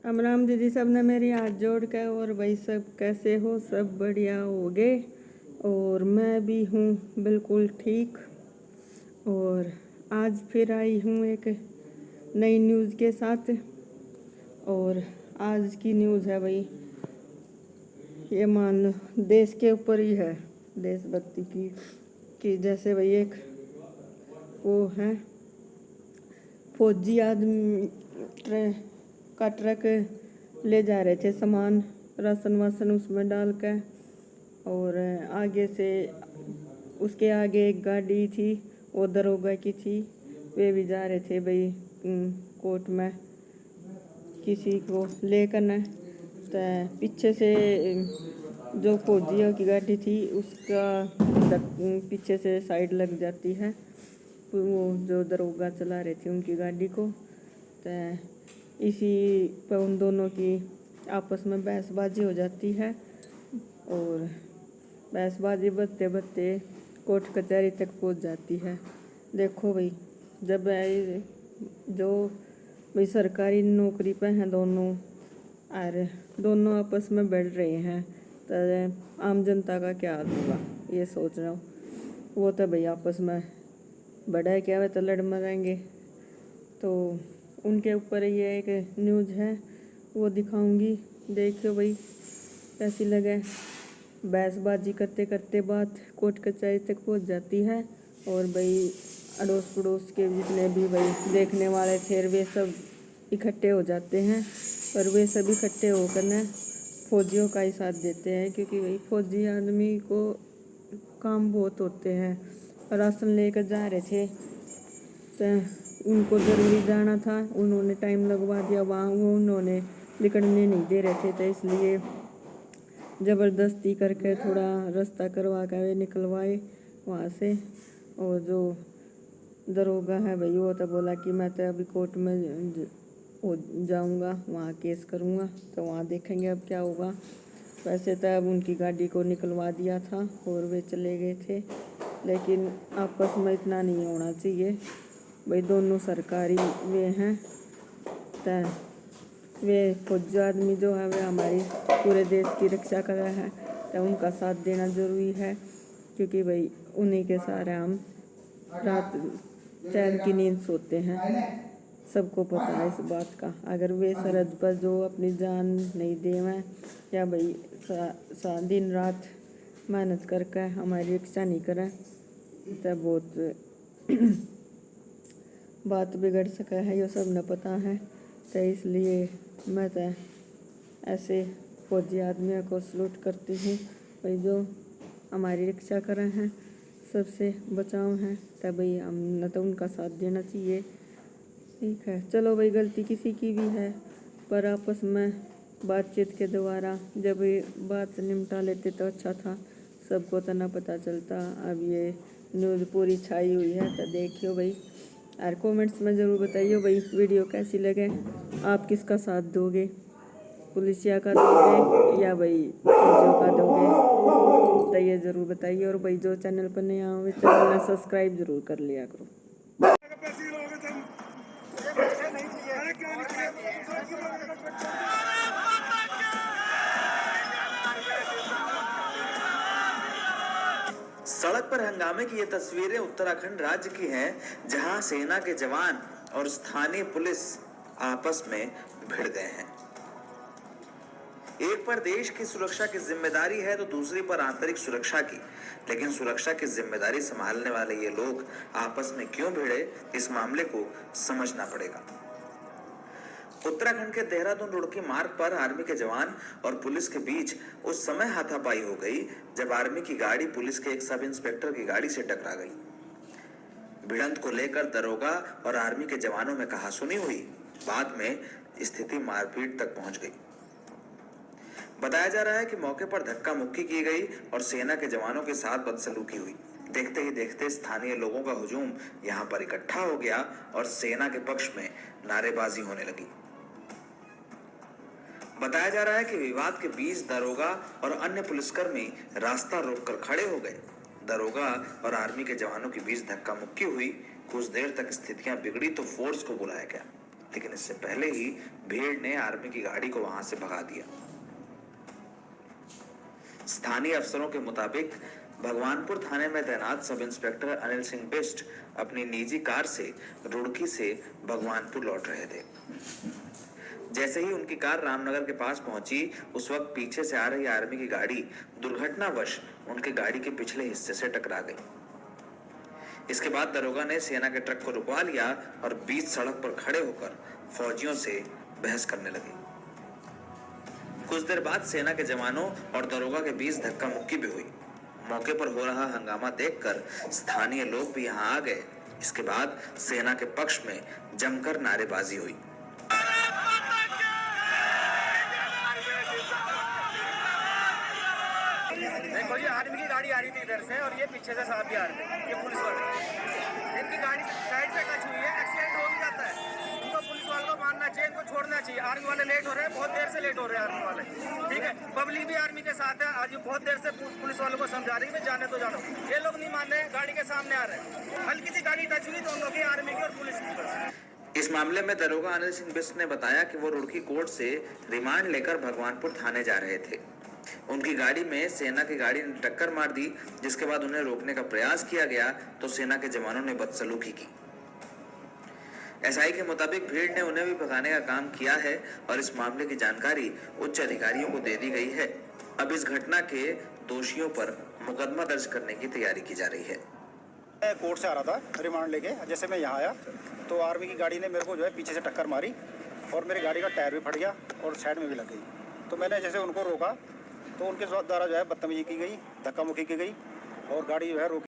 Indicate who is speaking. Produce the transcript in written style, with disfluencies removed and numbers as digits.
Speaker 1: राम राम दीदी, सब ने मेरी हाथ जोड़ के। और भाई सब कैसे हो? सब बढ़िया होगे। और मैं भी हूँ बिल्कुल ठीक। और आज फिर आई हूँ एक नई न्यूज़ के साथ। और आज की न्यूज़ है भाई, ये मान लो देश के ऊपर ही है, देशभक्ति की। कि जैसे भाई एक वो है फौजी आदमी ट्रक ले जा रहे थे सामान, राशन वासन उसमें डाल के। और आगे से उसके आगे एक गाड़ी थी, वो दरोगा की थी। वे भी जा रहे थे भाई कोर्ट में किसी को लेकर न। तो पीछे से जो फौजियों की गाड़ी थी उसका पीछे से साइड लग जाती है, वो जो दरोगा चला रहे थे उनकी गाड़ी को। तो इसी पर उन दोनों की आपस में बहसबाजी हो जाती है। और बहसबाजी बढ़ते बढ़ते कोर्ट कचहरी तक पहुंच जाती है। देखो भाई, जब जो भाई सरकारी नौकरी पे हैं दोनों, और दोनों आपस में बढ़ रहे हैं, तो आम जनता का क्या हाल होगा ये सोच रहा हूँ। वो तो भाई आपस में बढ़ा क्या है तो लड़ मरेंगे। तो उनके ऊपर ये एक न्यूज़ है, वो दिखाऊंगी, देखियो भाई कैसी लगे। बहसबाजी करते करते बात कोर्ट कचहरी तक पहुंच जाती है। और भाई अड़ोस पड़ोस के जितने भी भाई देखने वाले थे वे सब इकट्ठे हो जाते हैं। और वे सब इकट्ठे होकर न फौजियों का ही साथ देते हैं, क्योंकि भाई फौजी आदमी को काम बहुत होते हैं। राशन लेकर जा रहे थे तो उनको ज़रूरी जाना था, उन्होंने टाइम लगवा दिया वहाँ, वो उन्होंने निकलने नहीं दे रहे थे, तो इसलिए ज़बरदस्ती करके थोड़ा रास्ता करवा कर निकलवाए वहाँ से। और जो दरोगा है भाई वो तो बोला कि मैं तो अभी कोर्ट में जाऊँगा, वहाँ केस करूँगा, तो वहाँ देखेंगे अब क्या होगा। वैसे तो अब उनकी गाड़ी को निकलवा दिया था और वे चले गए थे, लेकिन आपस में इतना नहीं होना चाहिए भाई। दोनों सरकारी वे हैं, तो वे फौजी आदमी जो है वे हमारी पूरे देश की रक्षा कर रहे हैं, तो उनका साथ देना ज़रूरी है। क्योंकि भाई उन्हीं के सहारे हम रात चैन की नींद सोते हैं। सबको पता है इस बात का। अगर वे सरहद पर जो अपनी जान नहीं देवें या भाई दिन रात मेहनत करके हमारी रक्षा नहीं करें, तो बहुत बात बिगड़ सका है, ये सब न पता है। तो इसलिए मैं तो ऐसे फौजी आदमियों को सलूट करती हूँ भाई, जो हमारी रक्षा कर रहे हैं, सबसे बचाव हैं, तब भाई हम न तो उनका साथ देना चाहिए। ठीक है, चलो भाई गलती किसी की भी है, पर आपस में बातचीत के द्वारा जब ये बात निपटा लेते तो अच्छा था। सबको तो ना पता चलता। अब ये न्यूज़ पूरी छाई हुई है, तो देखियो भाई। और कमेंट्स में ज़रूर बताइए भाई वीडियो कैसी लगे, आप किसका साथ दोगे, पुलिसिया का दोगे या भाई फौजियों का दोगे, तो ये ज़रूर बताइए। और भाई जो चैनल पर नया हो चैनल में सब्सक्राइब ज़रूर कर लिया करो।
Speaker 2: सड़क पर हंगामे की ये तस्वीरें उत्तराखंड राज्य की हैं, जहां सेना के जवान और स्थानीय पुलिस आपस में भिड़ गए हैं। एक पर देश की सुरक्षा की जिम्मेदारी है तो दूसरी पर आंतरिक सुरक्षा की, लेकिन सुरक्षा की जिम्मेदारी संभालने वाले ये लोग आपस में क्यों भिड़े, इस मामले को समझना पड़ेगा। उत्तराखंड के देहरादून रुड़की मार्ग पर आर्मी के जवान और पुलिस के बीच उस समय हाथापाई हो गई जब आर्मी की गाड़ी पुलिस के एक सब इंस्पेक्टर की गाड़ी से टकरा गई। भिड़ंत को लेकर दरोगा और आर्मी के जवानों में कहासुनी हुई। बाद में स्थिति मारपीट तक पहुंच गई। बताया जा रहा है कि मौके पर धक्का मुक्की की गई और सेना के जवानों के साथ बदसलूकी हुई। देखते ही देखते स्थानीय लोगों का हुजूम यहां पर इकट्ठा हो गया और सेना के पक्ष में नारेबाजी होने लगी। बताया जा रहा है कि विवाद के बीच दरोगा और अन्य पुलिसकर्मी रास्ता रोककर खड़े हो गए। दरोगा और आर्मी के जवानों के बीच धक्का मुक्की हुई। कुछ देर तक स्थितियां बिगड़ी तो फोर्स को बुलाया गया। लेकिन इससे पहले ही भीड़ ने आर्मी की गाड़ी को वहां से भगा दिया। स्थानीय अफसरों के मुताबिक भगवानपुर थाने में तैनात सब इंस्पेक्टर अनिल सिंह बिष्ट अपनी निजी कार से रुड़की से भगवानपुर लौट रहे थे। जैसे ही उनकी कार रामनगर के पास पहुंची, उस वक्त पीछे से आ रही आर्मी की गाड़ी दुर्घटनावश उनके गाड़ी के पिछले हिस्से से टकरा गई। इसके बाद दरोगा ने सेना के ट्रक को रुकवा लिया और बीच सड़क पर खड़े होकर फौजियों से बहस करने लगे। कुछ देर बाद सेना के जवानों और दरोगा के बीच धक्का मुक्की भी हुई। मौके पर हो रहा हंगामा देखकर स्थानीय लोग भी यहां आ गए। इसके बाद सेना के पक्ष में जमकर नारेबाजी हुई।
Speaker 3: देखो जी, आर्मी की गाड़ी आ रही थी इधर से और ये पीछे से साहब भी आ रहे थे, ये पुलिस वाले। इनकी गाड़ी साइड से टच हुई है, एक्सीडेंट हो भी जाता है। इनको पुलिस वालों को मानना चाहिए, इनको छोड़ना चाहिए। आर्मी वाले लेट हो रहे हैं, बहुत देर से लेट हो रहे हैं आर्मी वाले, ठीक है। पब्लिक भी आर्मी के साथ है। आज बहुत देर से पुलिस वालों को समझा रही है जाने तो जानो, ये लोग नहीं मान रहे, गाड़ी के सामने आ रहे हैं। हल्की सी गाड़ी टच हुई दोनों की, आर्मी की और पुलिस की।
Speaker 2: इस मामले में दरोगा अनिल सिंह बिष्ट ने बताया कि वो रुड़की कोर्ट से रिमांड लेकर भगवानपुर थाने जा रहे थे। उनकी गाड़ी में सेना की गाड़ी ने टक्कर मार दी, जिसके बाद उन्हें रोकने का प्रयास किया गया तो सेना के जवानों ने बदसलूकी की। एसआई के मुताबिक भीड़ ने उन्हें भी भगाने का काम किया है और इस मामले की जानकारी उच्च अधिकारियों को दे दी गई है। अब इस घटना के दोषियों पर मुकदमा दर्ज करने की तैयारी की जा रही है।
Speaker 4: मैं कोर्ट से आ रहा था रिमांड लेके। जैसे मैं यहाँ आया तो आर्मी की गाड़ी ने मेरे को जो है पीछे से टक्कर मारी और मेरी गाड़ी का टायर भी फट गया और साइड में भी लग गई। तो मैंने जैसे उनको रोका तो उनके द्वारा जो है बदतमीजी की गई, धक्का मुक्की की गई और गाड़ी जो है रोकी।